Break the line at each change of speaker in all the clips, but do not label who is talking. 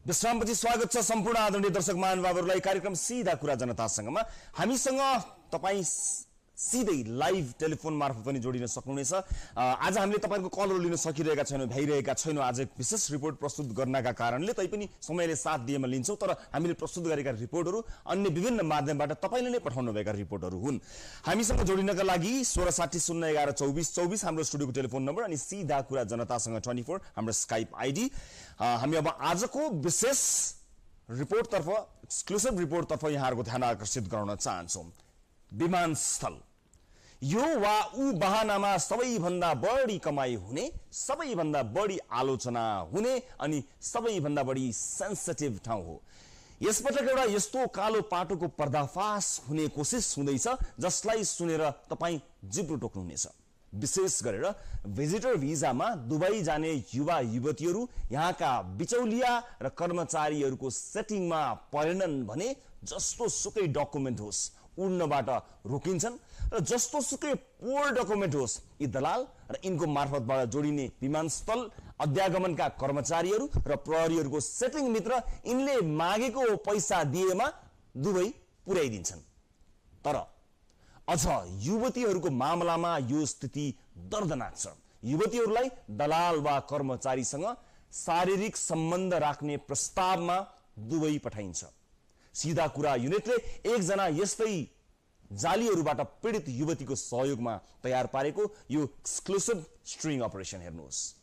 विश्रामपछि स्वागत छ सम्पूर्ण आदरणीय दर्शक महानुभावहरूलाई कार्यक्रम सीधा कुरा जनतासँगमा। हामीसँग तपाईँ सिधै लाइभ टेलिफोन मार्फत पनि जोडिन सक्नुहुनेछ। आज हामीले तपाईहरुको कलहरु लिन सकिरहेका छैनौं, भ्याइरहेका छैनौं आज विशेष रिपोर्ट प्रस्तुत गर्नका कारणले, तैपनि समयले साथ दिएमा लिन्छौं। तर हामीले प्रस्तुत गरेका रिपोर्टहरु अन्य विभिन्न माध्यमबाट तपाईले नै पठाउनु भएका रिपोर्टहरु हुन्। हामीसँग जोडिनका लागि 1660112424 हाम्रो स्टुडियोको टेलिफोन नम्बर अनि सीधा कुरा जनतासँग 24 हाम्रो स्काइप आईडी। हामी अब आजको विशेष रिपोर्टतर्फ, एक्सक्लुसिभ रिपोर्टतर्फ यहाँहरुको ध्यान आकर्षित गराउन चाहन्छौं। विमानस्थल यो वा ऊ बहानामा सबैभन्दा बढी कमाई हुने, सबैभन्दा बढी आलोचना हुने अनि सबैभन्दा बढी सेन्सिटिभ ठाउँ हो। यसपटक एउटा यस्तो कालो पाटोको पर्दाफास हुने कोसिस हुँदैछ जसलाई सुनेर तपाई जिब्रो टोक्नुहुनेछ। विशेष गरेर भिजिटर भिजामा दुबई जाने युवा युवतीहरू यहाँका बिचौलिया र कर्मचारीहरूको सेटिङमा परेनन् भने जस्तो सुकै डकुमेन्ट होस् उड्नबाट रोकिन्छन् र जस्तो सुकै पोर डकुमेन्ट होस् यी दलाल र यिनको मार्फतबाट जोडिने विमानस्थल अध्यागमनका कर्मचारीहरू र प्रहरीहरूको सेटिङ मित्र यिनले मागेको पैसा दिएमा दुबई पुर्याइदिन्छन्। तर अझ युवतीहरूको मामलामा यो स्थिति दर्दनाक छ। युवतीहरूलाई दलाल वा कर्मचारीसँग शारीरिक सम्बन्ध राख्ने प्रस्तावमा दुबई पठाइन्छ। सीधा कुरा युनिटले एकजना यस्तै जालीहरूबाट पीडित युवतीको सहयोगमा तयार पारेको यो एक्सक्लुसिभ स्ट्रिङ अपरेसन हेर्नुहोस्।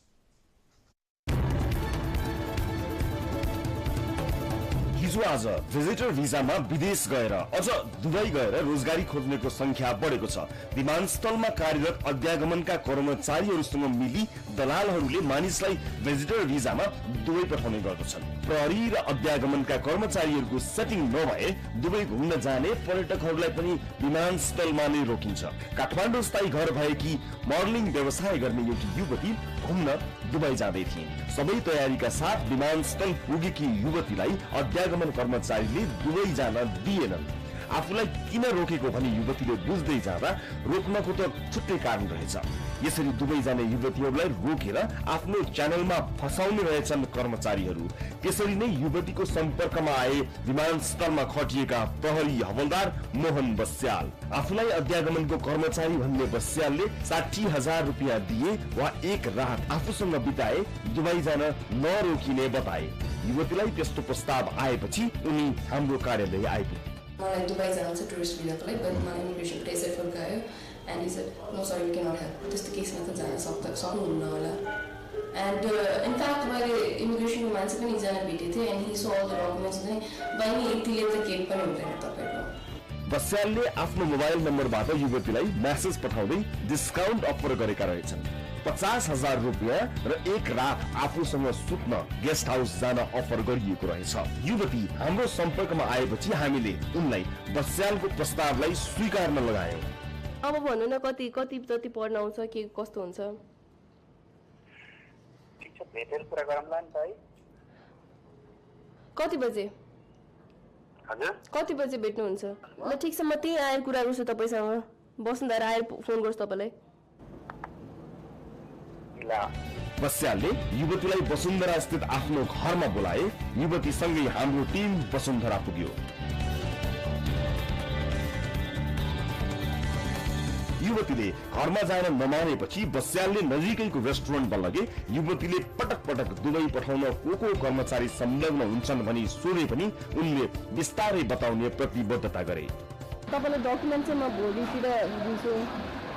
हिजो आज भिजिटर भिजामा विदेश गएर अझ दुबई गएर रोजगारी खोज्नेको संख्या बढेको छ। विमानस्थलमा कार्यरत अध्यागमनका कर्मचारीहरूसँग मिली दलालहरूले मानिसलाई भिजिटर भिजामा दुबई पठाउने गर्दछन्। प्रहरी र अध्यागमनका कर्मचारीहरूको सेटिङ नभए दुबई घुम्न जाने पर्यटकहरूलाई पनि विमानस्थलमा नै रोकिन्छ। काठमाडौँ स्थायी घर भएकी मोडलिङ व्यवसाय गर्ने एउटी युवती घुम्न दुबई जाँदै थिइन्। सबै तयारीका साथ विमानस्थल पुगेकी युवतीलाई अध्यागमन कर्मचारीले दुबई जान दिएनन्। आफूलाई किन रोकेको भनी युवतीले बुझ्दै जाँदा रोक्नको त छुट्टै कारण रहेछ। यसरी दुबई जाने युवतीहरूलाई रोकेर आफ्नो च्यानलमा फसाउने रहेछन् कर्मचारीहरू। त्यसरी नै युवतीको सम्पर्कमा आए विमानस्थलमा खटिएका प्रहरी हवलदार मोहन बस्याल। आफूलाई अध्यागमनको कर्मचारी भन्ने बस्यालले 60,000 रुपियाँ दिए वा एक रात आफूसँग बिताए दुबई जान नरोकिने बताए। युवतीलाई त्यस्तो प्रस्ताव आएपछि उनी हाम्रो कार्यालय आइपुगे।
मलाई दुबई जानु छ टुरिस्ट भिजाको लागि, बट मलाई इमिग्रेसन प्लेसर फर्कायो and he said no sorry we cannot help. त्यस्तो केसमा त जान सक्नुहुन्न होला। एन्ड इनफ्याक्ट मैले इमिग्रेसनको मान्छे पनि एकजना भेटेको थिएँ and he so all the documents चाहिँ बहिनी यतिले त केही पनि हुँदैन तपाईँको।
बस्यालले आफ्नो मोबाइल नम्बरबाट युवतीलाई मेसेज पठाउँदै डिस्काउन्ट अफर गरेका रहेछन्। 50,000 रुपियाँ र एक रात आफूसँग सुत्न गेस्ट हाउस जान अफर गरिएको रहेछ। युवती हाम्रो सम्पर्कमा आएपछि हामीले उनलाई बस्यालको प्रस्तावलाई स्वीकार्न लगायौं।
अब भन्नु न कति जति पढ्न आउँछ के कस्तो हुन्छ?
ठीक छ, भेटेर कुरा गरौँला नि त है।
कति बजे?
हजुर
कति बजे भेट्नुहुन्छ? ल ठीक छ, म त्यही आएर कुरा गर्छु तपाईसँग। बस्नुदार आएर फोन गर्छु तपाईलाई।
बस्यालले युवतीलाई वसुन्धरा स्थित आफ्नो घरमा बोलाए। युवती सँगै हाम्रो टिम वसुन्धरा पुग्यो। युवतीले घरमा जान नमानेपछि बस्यालले नजिकैको रेस्टुरेन्टमा लगे। युवतीले पटक पटक दुबई पठाउन को कर्मचारी संलग्न हुन्छन् भनी सोधे पनि उनले विस्तारै बताउने प्रतिबद्धता गरे।
तपाईलाई डकुमेन्ट चाहिँ म भोलितिर दिन्छु।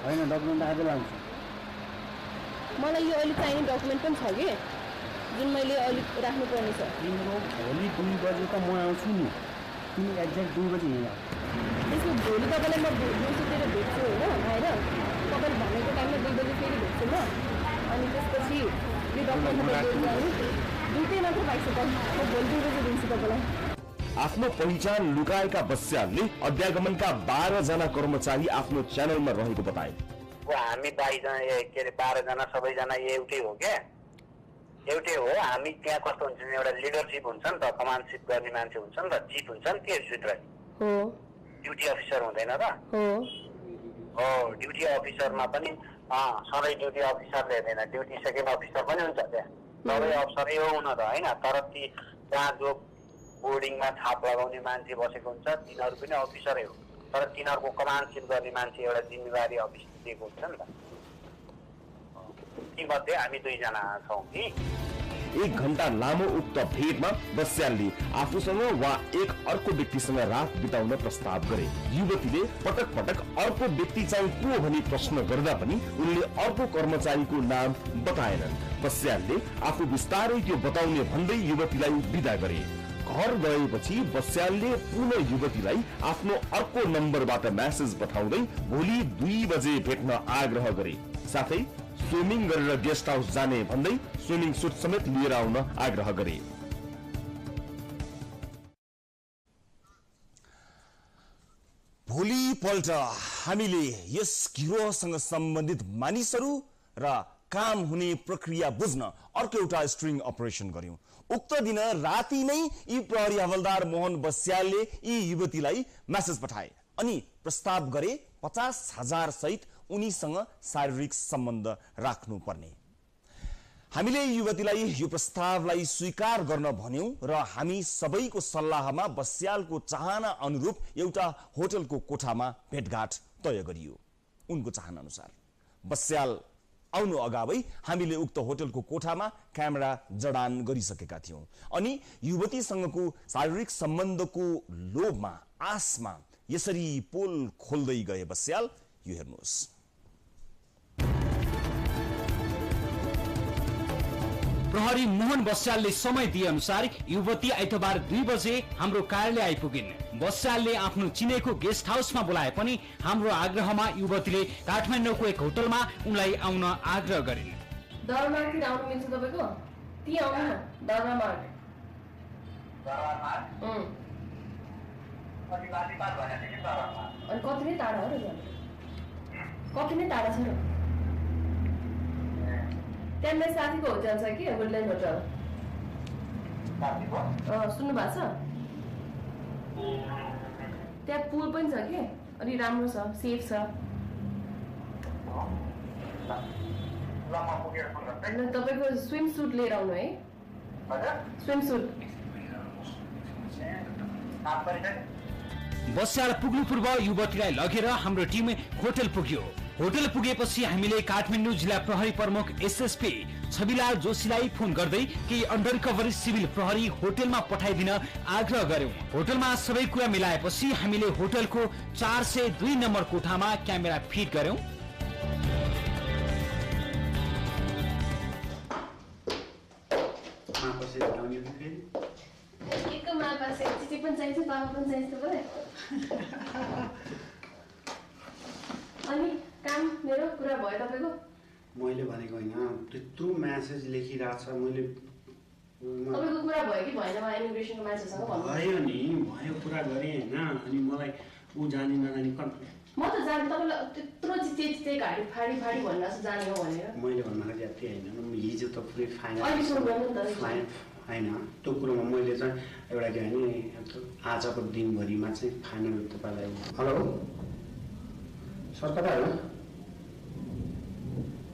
हैन, डकुमेन्ट आज लान्छु।
मलाई यो अहिले चाहिने डकुमेन्ट पनि छ कि जुन मैले अहिले राख्नु पर्ने छ।
तिम्रो भोलि 2 बजे त म आउँछु नि। तिमी एक्ज्याक्ट 2 बजे हिँड।
त्यसको भोलि तपाईँलाई म दिउँसोतिर भेट्छु होइन आएर। तपाईँले भनेको टाइममा 2 बजे फेरि भेट्छु म। अनि त्यसपछि यो डकुमेन्ट दुइटै मात्र पाइन्छ त। म भोलि 2 बजे दिन्छु तपाईँलाई।
आफ्नो पहिचान लुकाएका बस्यालले अध्यागमनका 12 जना कर्मचारी आफ्नो च्यानलमा रहेको बताए।
हामी 22 जना के अरे 12 जना सबैजना एउटै हो क्या? एउटै हो। हामी त्यहाँ कस्तो हुन्छ नि, एउटा लिडरसिप हुन्छ नि त, कमान्डसिप गर्ने मान्छे हुन्छ नि त, चिफ हुन्छ नि त्यसभित्र
हो।
ड्युटी अफिसर हुँदैन त? हो, ड्युटी अफिसरमा पनि सधैँ ड्युटी अफिसरले हेर्दैन, ड्युटी सेकेन्ड अफिसर पनि हुन्छ त्यहाँ। सबै अफिसरै हो हुन त होइन, तर ती जहाँ जो बोर्डिङमा छाप लगाउने मान्छे बसेको हुन्छ तिनीहरू पनि अफिसरै हो, तर तिनीहरूको कमान्डसिप गर्ने मान्छे एउटा जिम्मेवारी अफिस दिएको हुन्छ नि त। ती मध्ये हामी 2 जना छौँ कि
1 घण्टा लामो उक्त भेटमा बस्यालले आफूसँग वा एक अर्को व्यक्तिसँग रात बिताउन प्रस्ताव गरे। युवतीले पटक पटक अर्को व्यक्ति चाहिँ को भनी प्रश्न गर्दा पनि उनले अर्को कर्मचारीको नाम बताएनन्। बस्यालले आफू बिस्तारै त्यो बताउने भन्दै युवतीलाई बिदा गरे। घर गएपछि बस्यालले पुनः युवतीलाई आफ्नो अर्को नम्बरबाट मेसेज पठाउँदै भोलि 2 बजे भेट्न आग्रह गरे। साथै स्विमिङ गरेर गेस्ट हाउस जाने भन्दै स्विमिङ सुट समेत लिएर आउन आग्रह गरे। भोलिपल्ट हामीले यस गिरोहसँग सम्बन्धित मानिसहरू र काम हुने प्रक्रिया बुझ्न अर्को एउटा स्ट्रिङ अपरेसन गर्यौं। उक्त दिन राति नै यी प्रहरी हवलदार मोहन बस्यालले यी युवतीलाई मेसेज पठाए अनि प्रस्ताव गरे 50,000 सहित उनीसँग शारीरिक सम्बन्ध राख्नु पर्ने। हामीले युवतीलाई यो प्रस्तावलाई स्वीकार गर्न भन्यौं र हामी सबैको सल्लाहमा बस्यालको चाहना अनुरूप एउटा होटलको कोठामा भेटघाट तय गरियो। उनको चाहना अनुसार बस्याल आउनु अगावै हामीले उक्त होटलको कोठामा क्यामेरा जडान गरिसकेका थियौं अनि युवतीसँगको शारीरिक सम्बन्धको लोभमा आशमा यसरी पोल खोल्दै गए बस्याल। यो हेर्नुहोस्।
प्रहरी मोहन बस्यालले समय दिए अनुसार युवती आइतबार 2 बजे हाम्रो कार्यालय आइपुगिन्। बस्यालले आफ्नो चिनेको गेस्ट हाउसमा बोलाए पनि हाम्रो आग्रहमा युवतीले काठमाडौँको एक होटलमा उनलाई आउन आग्रह गरिन्।
दरबारतिर आउनु मिल्छ तपाईको? ती आउनु न दरबार। अनि कति नै टाढा हो र? कति नै टाढा छ र? त्यहाँ मेरो साथीको होटल छ कि वुडल्यान्ड होटल। सुन्नु भएको छ? त्यहाँ पुल पनि छ कि अनि राम्रो छ, सेफ छ। तपाईँको स्विम सुट लिएर आउनु है। Swim suit.
बस्याल पुग्नु पूर्व युवतीलाई लगेर हाम्रो टिम होटल पुग्यो। होटल पुगेपछि हामीले काठमाडौँ जिल्ला प्रहरी प्रमुख एसएसपी छविलाल जोशीलाई फोन गर्दै केही अन्डरकभर सिभिल प्रहरी होटलमा पठाइदिन आग्रह गर्यौं। होटलमा सबै कुरा मिलाएपछि हामीले होटलको 402 नम्बर कोठामा क्यामेरा फिट गर्यौं।
अनि काम मेरो कुरा भयो तपाईको?
मैले भनेको होइन, त्यत्रो मेसेज लेखिरहेको छ। मैले
तपाईको कुरा भयो कि भएन मा इमिग्रेसनको मान्छेसँग भन्नु
भयो नि, भयो कुरा गरेँ होइन। अनि मलाई ऊ जानी नजानी म
त जाने, तपाईँलाई त्यत्रो चिचे घाडी फाडी भन्न जाने हो भनेर
मैले भन्न खोजेको थिएँ होइन। हिजो त पुरै फाइनल होइन। त्यो कुरोमा मैले चाहिँ एउटा के भने आजको दिनभरिमा चाहिँ फाइनल तपाईँलाई। हेलो सर, कता हो?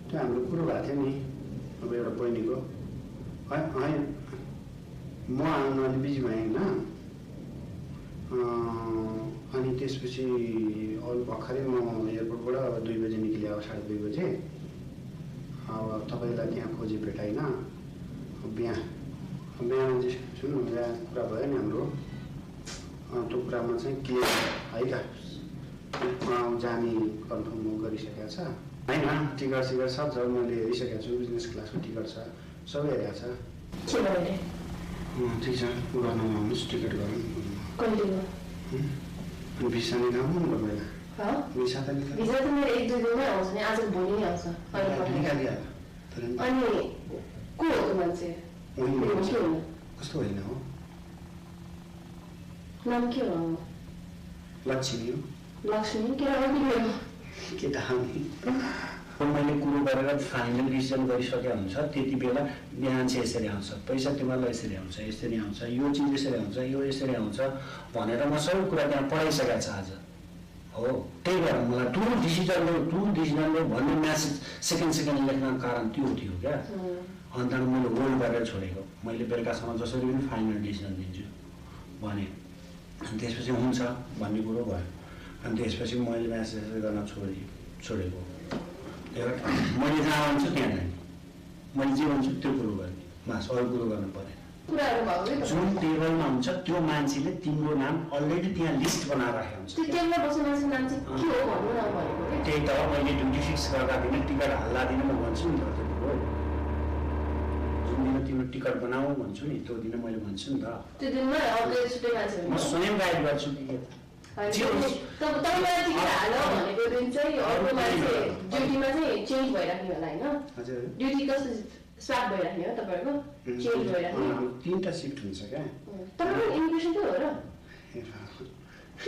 त्यो हाम्रो कुरो भएको थियो नि अब एउटा बहिनीको। होइन म आउनु अलि बिजी भएँ होइन। अनि त्यसपछि अरू भर्खरै म एयरपोर्टबाट 2 बजे निक्लेँ, अब 2:30 बजे। अब तपाईँलाई त्यहाँ खोजी भेटाइन। बिहान चाहिँ सुन्नु, यहाँ कुरा भयो नि हाम्रो, त्यो कुरामा चाहिँ क्लियर है त। जाने कन्फर्म गरिसकेको छ होइन। टिकट सिकट सब छ, मैले हेरिसकेको छु। बिजनेस क्लासको टिकट छ, सबै हेरेको छ। ठिक छ, गर्न आउनुहोस्, टिकट गरौँ।
कहिले
अनि भिसा निकाल्नु नि तपाईँलाई? भिसा त
मेरो 1-2 दिनमै आउँछ नि, आज भोलि नै आउँछ।
निकालिहाल्छ।
अनि को हो त्यो मान्छे?
कस्तो होइन हो?
नाम के हो?
लक्ष्मी हो।
लक्ष्मी के
केटा हो नि। मैले कुरो गरेर फाइनल डिसिजन गरिसकेको हुन्छ, त्यति बेला मान्छे यसरी आउँछ, पैसा तिमीहरूलाई यसरी आउँछ, यसरी आउँछ, यो चिज यसरी आउँछ, यो यसरी आउँछ भनेर म सबै कुरा त्यहाँ पढाइसकेको छ आज हो। त्यही भएर मलाई टुर डिसिजन भन्ने म्यासेज सेकेन्ड लेख्नको कारण त्यो थियो क्या। अन्त मैले होल्ड गरेर छोडेको मैले बेलुकासम्म जसरी पनि फाइनल डिसिजन दिन्छु भने अनि त्यसपछि हुन्छ भन्ने कुरो भयो अनि त्यसपछि मैले म्यासेज गर्न छोडेको मैले जहाँ भन्छु त्यहाँ जाने मैले जे भन्छु त्यो कुरो गर्ने मास अरू कुरो गर्नु पऱ्यो जुन टेबलमा हुन्छ त्यो मान्छेले तिम्रो नाम अलरेडी त्यहाँ लिस्ट बनाएर राखेको हुन्छ त्यही त मैले ड्युटी फिक्स गर्दा दिन टिकट हाल्दा दिन म भन्छु नि त त्यो कुरो जुन दिन तिम्रो टिकट बनाऊ भन्छु नि त्यो दिन मैले भन्छु नि त म स्वयं गाइड गर्छु कि
स्वाप भइराख्ने हो तपाईँको चेन्ज भइराख्ने
3टा शिफ्ट हुन्छ क्या
तपाईँको इमिग्रेसन थियो हो र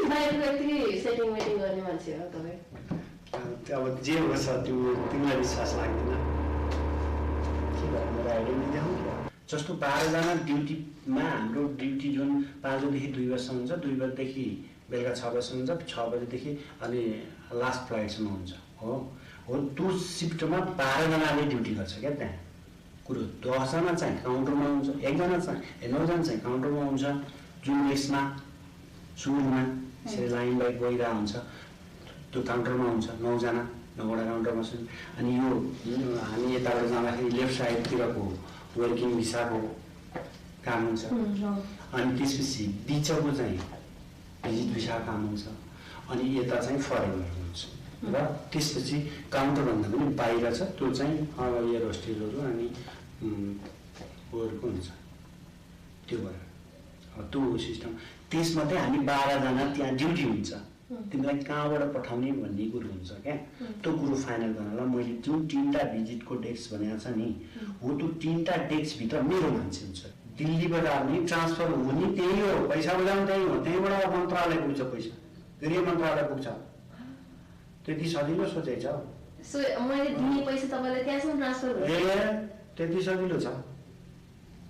बाहिरको यति सेटिङ मेटिङ गर्ने मान्छे हो तपाईँ
अब जे होस् तिमीलाई विश्वास लाग्दैन के भयो मेरो आइडेन्टिटी देखाउँ क्या जस्तो 12 जना ड्युटीमा हाम्रो ड्युटी जुन 5 बजेदेखि 2 बजीसम्म हुन्छ 2 बजेदेखि बेलुका 6 बजीसम्म हुन्छ 6 बजेदेखि अनि लास्ट फ्लाइटसम्म हुन्छ हो त्यो सिफ्टमा 12 जनाले ड्युटी गर्छ क्या त्यहाँ कुरो 10 जना चाहिँ काउन्टरमा हुन्छ 1 जना चाहिँ 9 जना चाहिँ काउन्टरमा हुन्छ जुन रेसमा सुरुमा यसरी लाइन बाई गइरहेको हुन्छ त्यो काउन्टरमा हुन्छ 9 जना 9वटा काउन्टरमा छ अनि यो हामी यताबाट जाँदाखेरि लेफ्ट साइडतिरको वर्किङ भिसाको काम हुन्छ अनि त्यसपछि बिचको चाहिँ भिजिट भिसाको काम हुन्छ अनि यता चाहिँ फरेनर हुन्छ र त्यसपछि काउन्टरभन्दा पनि बाहिर छ त्यो चाहिँ एयर होस्टेलहरू अनि अरूको हुन्छ त्यो भएर त्यो सिस्टम त्यसमा चाहिँ हामी 12 जना त्यहाँ ड्युटी हुन्छ तिमीलाई कहाँबाट पठाउने भन्ने कुरो हुन्छ क्या त्यो कुरो फाइनल गर्नलाई मैले जुन 3टा भिजिटको डेस्क भनेको छ नि हो त्यो 3टा डेस्कभित्र मेरो मान्छे हुन्छ दिल्लीबाट आउने ट्रान्सफर हुने त्यही हो पैसा बुझाउनु त्यही हो त्यहीँबाट मन्त्रालय पुग्छ पैसा गृह मन्त्रालय पुग्छ त्यति सजिलो सोचेछ
मैले दिने पैसा तपाईँलाई त्यहाँसम्म ट्रान्सफर हुन्छ
त्यति सजिलो छ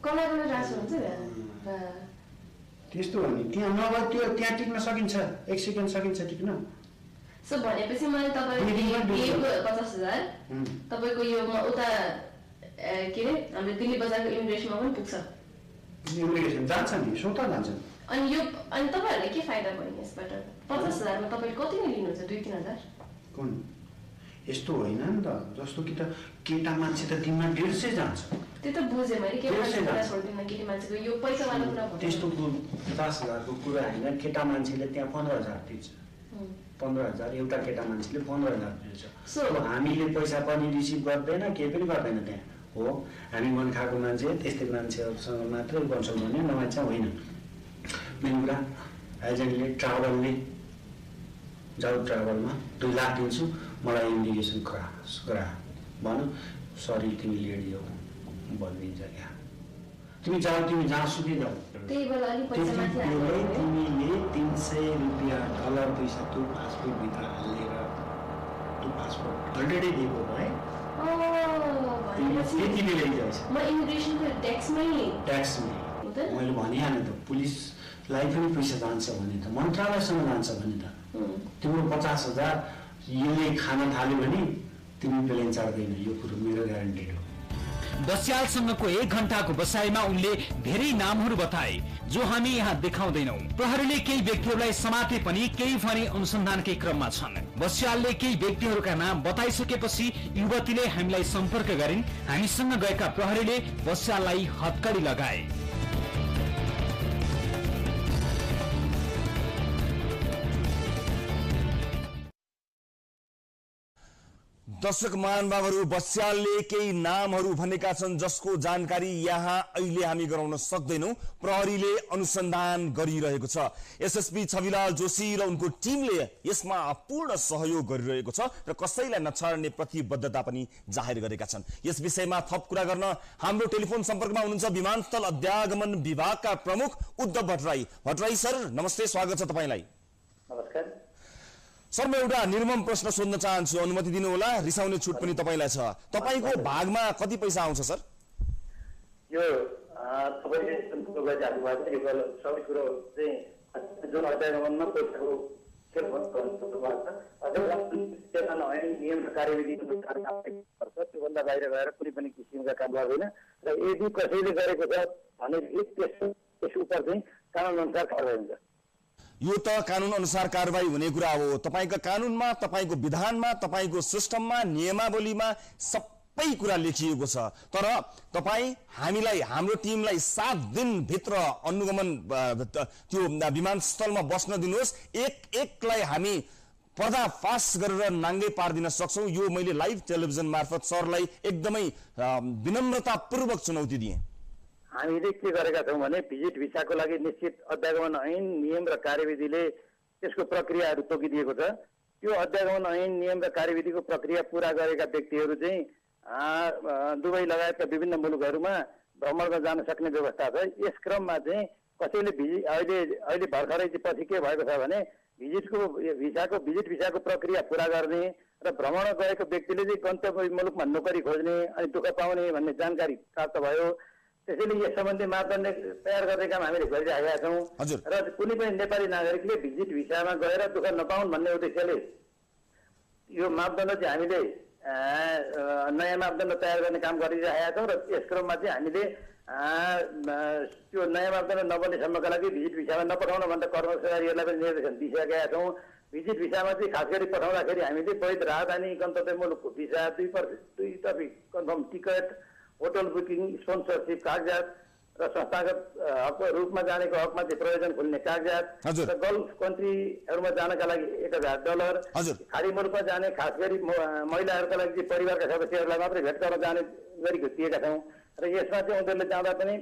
कसलाई ट्रान्सफर हुन्छ
त्यस्तो हो नि त्यहाँ नभए त्यो त्यहाँ टिक्न सकिन्छ 1 सेकेन्ड सकिन्छ टिक्न
सो भनेपछि मैले तपाईँको 50,000 तपाईँको यो उता के अरे हाम्रो दिल्ली बजारको इमिग्रेसनमा पनि पुग्छ
इमिग्रेसन जान्छ नि स्वतः जान्छ
अनि तपाईँहरूले के फाइदा भयो यसबाट 50,000मा तपाईँले कति नै लिनुहुन्छ 2-3 हजार
कुन यस्तो होइन नि त जस्तो कि त केटा मान्छे त दिनमा 150 जान्छ
त्यो त बुझेँ मैले केटा मान्छेको यो पैसावाला कुरा
त्यस्तो 50,000को कुरा होइन केटा मान्छेले त्यहाँ 15,000 तिर्छ 15,000 एउटा केटा मान्छेले 15,000 तिर्छ हामीले पैसा पनि रिसिभ गर्दैन केही पनि गर्दैन त्यहाँ हो हामी मन खाएको मान्छे त्यस्तै मान्छेहरूसँग मात्रै गर्छौँ भने नभए चाहिँ होइन मेन कुरा एजेन्टले ट्राभलले जाऊ ट्राभलमा 2 लाख दिन्छु मलाई इन्डिकेसन करा भन सरी तिमी लेडी हो भनिदिन्छ क्या तिमी जाऊ तिमी जहाँसुकै जाऊ
तिमीले
300 रुपियाँ डलर पैसा त्यो पासपोर्टभित्र हालेर त्यो पासपोर्ट अलरेडी दिएको भए त्यति बेलै जान्छ ट्याक्समै मैले भनिहालेँ त पुलिसलाई पनि पैसा जान्छ भने त मन्त्रालयसँग जान्छ भने त तिम्रो 50,000 यसले खान थाल्यो भने तिमी प्लेन चढ्दैन यो कुरो मेरो ग्यारेन्टी हो
बस्यालसँगको 1 घण्टाको बसाइमा उनले धेरै नामहरू बताए जो हामी यहाँ देखाउँदैनौं प्रहरीले केही व्यक्तिहरूलाई समाते पनि केही भने अनुसन्धानकै क्रममा छन् बस्यालले केही व्यक्तिहरूका नाम बताइसकेपछि युवतीले हामीलाई सम्पर्क गरिन् हामीसँग गएका प्रहरीले बस्याललाई हत्कडी लगाए
दर्शक महानुभावहरू बस्यालले केही नामहरू भनेका छन् जसको जानकारी यहाँ अहिले हामी गराउन सक्दैनौं प्रहरीले अनुसन्धान गरिरहेको छ एसएसपी छविलाल जोशी र उनको टिमले यसमा पूर्ण सहयोग गरिरहेको छ र कसैलाई नछाड्ने प्रतिबद्धता पनि जाहेर गरेका छन् यस विषयमा थप कुरा गर्न हाम्रो टेलिफोन सम्पर्कमा हुनुहुन्छ विमानस्थल अध्यागमन विभागका प्रमुख उद्धव भट्टराई सर नमस्ते स्वागत छ तपाईलाई
नमस्कार
सर म एउटा निर्मम प्रश्न सोध्न चाहन्छु अनुमति दिनुहोला रिसाउने छुट पनि तपाईलाई छ तपाईको भागमा कति पैसा आउँछ सर
यो तपाईले जुन कुरो गरिहाल्नु भएको छ यो सबै कुरो चाहिँ जुन अध्यागमनमा पैसाको
नियम र कार्यविधि अनुसार काम गर्छ, त्योभन्दा बाहिर गएर कुनै पनि किसिमका काम गर्दैन र यदि कसैले गरेको छ भने त्यस उप चाहिँ कानुन अनुसार कारबाही हुन्छ।
यो त कानुन अनुसार कारबाही हुने कुरा हो। तपाईको कानुनमा, तपाईको विधानमा, तपाईको सिस्टममा, नियमावलीमा सबै कुरा लेखिएको छ। तर तपाई हामीलाई, हाम्रो टिमलाई 7 दिन भित्र अनुगमन त्यो विमानस्थलमा बस्न दिनुहोस्। एकलाई हामी पर्दाफास गरेर नाङ्गै पार्दिन सक्छौं। यो मैले लाइभ टेलिभिजन मार्फत सरलाई एकदमै विनम्रतापूर्वक चुनौती दिएँ।
हामीले के गरेका छौँ भने भिजिट भिसाको लागि निश्चित अध्यागमन ऐन नियम र कार्यविधिले त्यसको प्रक्रियाहरू तोकिदिएको छ। त्यो अध्यागमन ऐन नियम र कार्यविधिको प्रक्रिया पूरा गरेका व्यक्तिहरू चाहिँ दुबई लगायतका विभिन्न मुलुकहरूमा भ्रमणमा जान सक्ने व्यवस्था छ। यस क्रममा चाहिँ कसैले अहिले भर्खरै पछि के भएको छ भने भिजिट भिसाको प्रक्रिया पूरा गर्ने र भ्रमण गएको व्यक्तिले चाहिँ गन्तव्य मुलुकमा नोकरी खोज्ने अनि दुःख पाउने भन्ने जानकारी प्राप्त भयो। त्यसैले यस सम्बन्धी मापदण्ड तयार गर्ने काम हामीले गरिरहेका छौँ र कुनै पनि नेपाली नागरिकले भिजिट भिसामा गएर दुःख नपाउन् भन्ने उद्देश्यले यो मापदण्ड चाहिँ हामीले नयाँ मापदण्ड तयार गर्ने काम गरिरहेका छौँ र यस क्रममा चाहिँ हामीले त्यो नयाँ मापदण्ड नबन्नेसम्मका लागि भिजिट भिसामा नपठाउन भनेर कर्मचारीहरूलाई पनि निर्देशन दिइसकेका छौँ। भिजिट भिसामा चाहिँ खास गरी पठाउँदाखेरि हामीले वैध राजधानी गन्तव्य मुलुकको भिसा, दुईतर्फी confirm ticket, hotel booking, sponsorship कागजात र संस्थागत रूपमा जानेको हकमा चाहिँ प्रयोजन खोल्ने कागजात र गल्फ कन्ट्रीहरूमा जानका लागि $1000, खाडी मुलुकमा जाने खास गरी महिलाहरूका लागि चाहिँ परिवारका सदस्यहरूलाई मात्रै भेट गर्न जाने गरी दिएका छौँ र यसमा चाहिँ उनीहरूले जाँदा पनि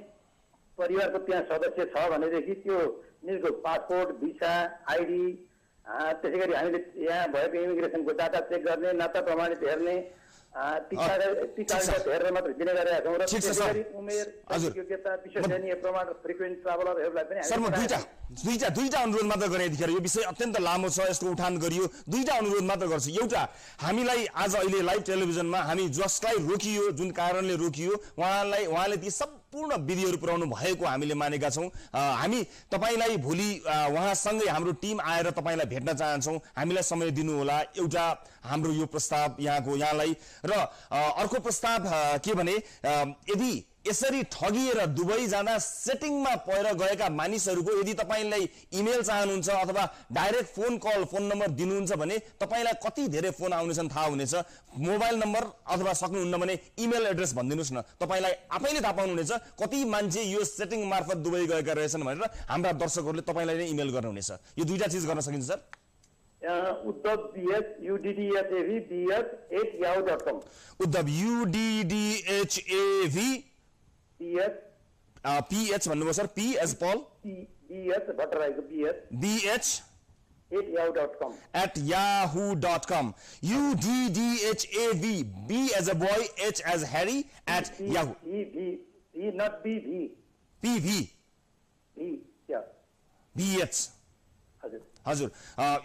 परिवारको त्यहाँ सदस्य छ भनेदेखि त्यो निजको पासपोर्ट, भिसा, आइडी, त्यसै गरी हामीले यहाँ भएको इमिग्रेसनको डाटा चेक गर्ने, नाता प्रमाणित हेर्ने, हेरेर मात्र दिने गरेका छौँ र त्यसै उमेर, योग्यता, विश्वसनीय प्रमाण, फ्रिक्वेन्ट ट्राभलरहरूलाई पनि
सर म दुईटा अनुरोध मात्र गरेँ। यतिखेर यो विषय अत्यन्त लामो छ, यसको उठान गरियो। दुईटा अनुरोध मात्र गर्छु। एउटा, हामीलाई आज अहिले लाइभ टेलिभिजनमा हामी जसलाई रोकियो, जुन कारणले रोकियो, उहाँले ती सम्पूर्ण विधिहरू पुर्याउनु भएको हामीले मानेका छौँ। हामी तपाईलाई भोलि उहाँसँगै हाम्रो टिम आएर तपाईलाई भेट्न चाहन्छौँ। हामीलाई समय दिनु होला। एउटा हाम्रो यो प्रस्ताव यहाँलाई र अर्को प्रस्ताव के भने यदि यसरी ठगिएर दुबई जाँदा सेटिङमा परेर गएका मानिसहरूको यदि तपाईलाई इमेल चाहनुहुन्छ अथवा डाइरेक्ट फोन नम्बर दिनुहुन्छ भने तपाईलाई कति धेरै फोन आउनेछन् थाहा हुनेछ। मोबाइल नम्बर अथवा सक्नुहुन्न भने इमेल एड्रेस भनिदिनुहोस् न। तपाईलाई आफैले थाहा पाउनुहुनेछ कति मान्छे यो सेटिङ मार्फत दुबई गएका रहेछन् भनेर हाम्रा दर्शकहरूले तपाईँलाई नै इमेल गर्नुहुनेछ। यो दुईटा चिज गर्न सकिन्छ sir.
Uddhav uddhav@yahoo.com
Uddhav uddhav PH भन्नुभयो sir. P as Paul, BH @yahoo.com uddhav B as a boy, H as Harry @yahoo.
not BV
PV BH हजुर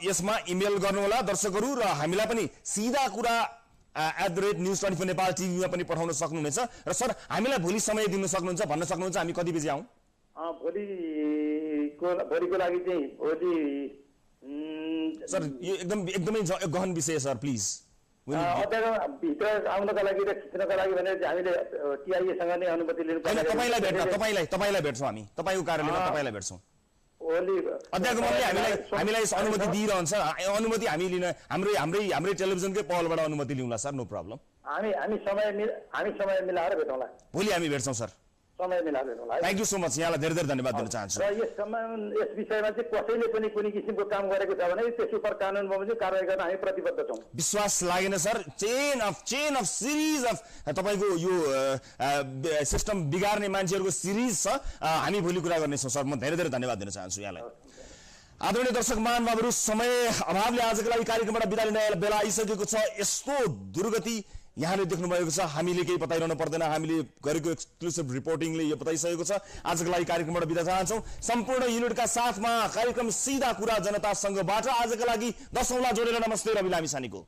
यसमा इमेल गर्नुहोला दर्शकहरू र हामीलाई पनि सिधा कुरा @news24 नेपाल टिभीमा पनि पठाउन सक्नुहुनेछ। र सर हामीलाई भोलि समय दिन सक्नुहुन्छ, भन्न सक्नुहुन्छ हामी कति बजे आउँ?
भोलिको लागि चाहिँ भोलि
सर यो एकदमै गहन विषय सर प्लिज।
भित्र आउनका लागि र खिच्नका लागि भने हामीले टिआइएसँग नै अनुमति लिनु पर्छ।
तपाईलाई भेट्छौँ हामी, तपाईँको कार्यालयमा तपाईँलाई भेट्छौँ। अध्यागमनले हामीलाई अनुमति दिइरहन्छ। अनुमति हामी लिन हाम्रै टेलिभिजनकै पहलबाट अनुमति लिउँला सर, नो प्रब्लम।
हामी समय मिलाएर भेटौँला।
भोलि हामी भेट्छौँ सर,
समय मिलाएर भेटौँला।
Thank you so much. यहाँलाई धेरै धेरै धन्यवाद दिन चाहन्छु।
र यस विषयमा चाहिँ कसैले पनि कुनै किसिमको काम गरेको छ भने त्यस उप कानुन बमोजिम कारबाही गर्न हामी प्रतिबद्ध छौँ।
विश्वास लागेन sir. Chain of series of तपाईँको यो सिस्टम बिगार्ने मान्छेहरूको सिरिज छ। हामी भोलि कुरा गर्नेछौँ सर। म धेरै धेरै धन्यवाद दिन चाहन्छु यहाँलाई। आदरणीय दर्शक महानुभावहरू, समय अभावले आजको लागि कार्यक्रमबाट बिदा लिने बेला आइसकेको छ। यस्तो दुर्गति यहाँले देख्नु भएको छ। हामीले केही बताइरहनु पर्दैन, हामीले गरेको एक्सक्लुसिभ रिपोर्टिङले यो बताइसकेको छ। आजको लागि कार्यक्रमबाट बिदा चाहन्छौँ। सम्पूर्ण युनिटका साथमा कार्यक्रम सिधा कुरा जनतासँगबाट आजको लागि 10औंलाई जोडेर नमस्ते रवि लामिछानेको।